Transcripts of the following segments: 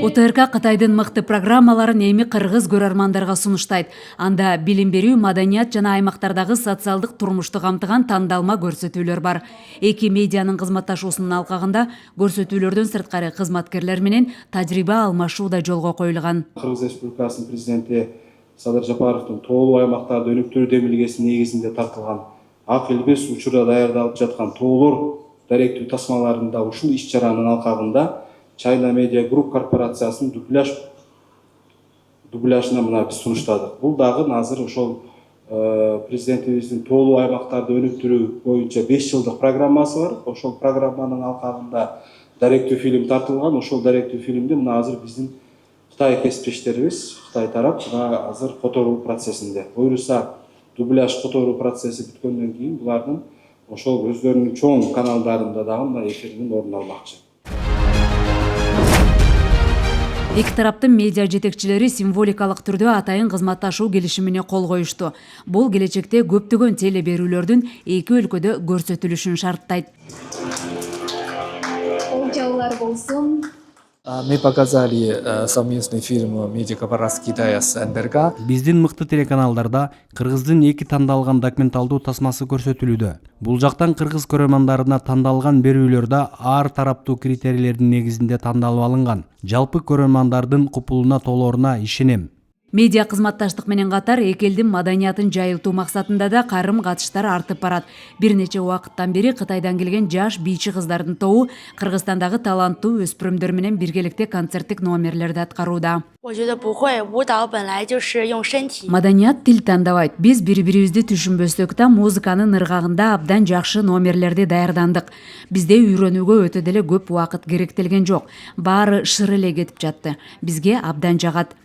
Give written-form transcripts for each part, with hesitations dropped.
ОТРК Кытайдын мыкты программаларын эми кыргыз көрөрмандарга сунуштайт. Анда билим берүү, маданият жана аймактардагы социалдык турмушту камтыган тандалма көрсөтүүлөр бар. Эки медианын кызматташуусунун алкагында көрсөтүүлөрдөн сырткары кызматкерлер менен тажрыйба алмашуу да жолго коюлган. Кыргыз Республикасынын президенти Садыр Жапаровдун тоолуу аймактарды өнүктүрүү демилгесинин негизинде тартылган ак илбирс учурда даярдалып жаткан тоолор даректүү тасмаларында ушул иш-чаранын алкагында China Media Group корпорациясынын дубляжына мына биз сунуштадык. Бул дагы азыр ошол президентибиздин тоолуу аймактарды өнүктүрүү боюнча 5 жылдык программасы бар. Ошол программанын алкагында даректүү фильм тартылган. Ошол даректүү фильмди мына азыр биздин Кытай кесиптештерибиз, Кытай тарап азыр которуу процессинде. Буюрса дубляж которуу процесси бүткөндөн кийин булардын ошол өздөрүнүн чоң каналдарында дагы мына эфирдин орун алмакчы. Эки тараптын медиа жетекчилери символикалык түрдө атайын кызматташуу келишимине кол коюшту. Бул келечекте көптөгөн теле берүүлөрдүн эки өлкөдө көрсөтүлүшүн шарттайт. болсун. Мы показали совместный фильм медиакорпорации Китая с НДРК. Биздин мыкты телеканалдарда кыргыздын эки тандалган документалдуу тасмасы көрсөтүлүүдө. Бул жактан кыргыз көрөрмандарына тандалган берүүлөрдө ар тараптуу критерийлердин негизинде тандалып алынган. Жалпы көрөрмандардын купулуна толоруна ишенем. Медиа кызматташтык менен катар эки элдин маданиятын жайылтуу максатында да карым катыштар артып барат. Бир нече убакыттан бери Кытайдан келген жаш бийчи кыздардын тобу Кыргызстандагы таланттуу өспүрүмдөр менен биргеликте концерттик номерлерди аткарууда. Маданият тил тандабайт. Биз бири-бирибизди түшүнбөсөк да музыканын ыргагында абдан жакшы номерлерди даярдандык. Бизде үйрөнүүгө өтө деле көп убакыт керектелген жок. Баары шыр эле кетип жатты. Бизге абдан жагат.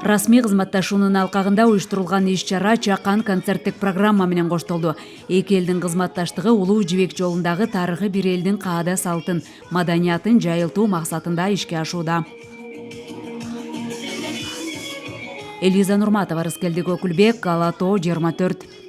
Расмий кызматташуунун алкагында уюштурулган иш-чара чакан концерттик программа менен коштолду. Эки элдин кызматташтыгы улуу жибек жолундагы тарыхый бир элдин каада салтын, маданиятын жайылтуу максатында ишке ашууда. Элиза Нурматова, Рыскелди Көкүлбек, Ала Тоо 24.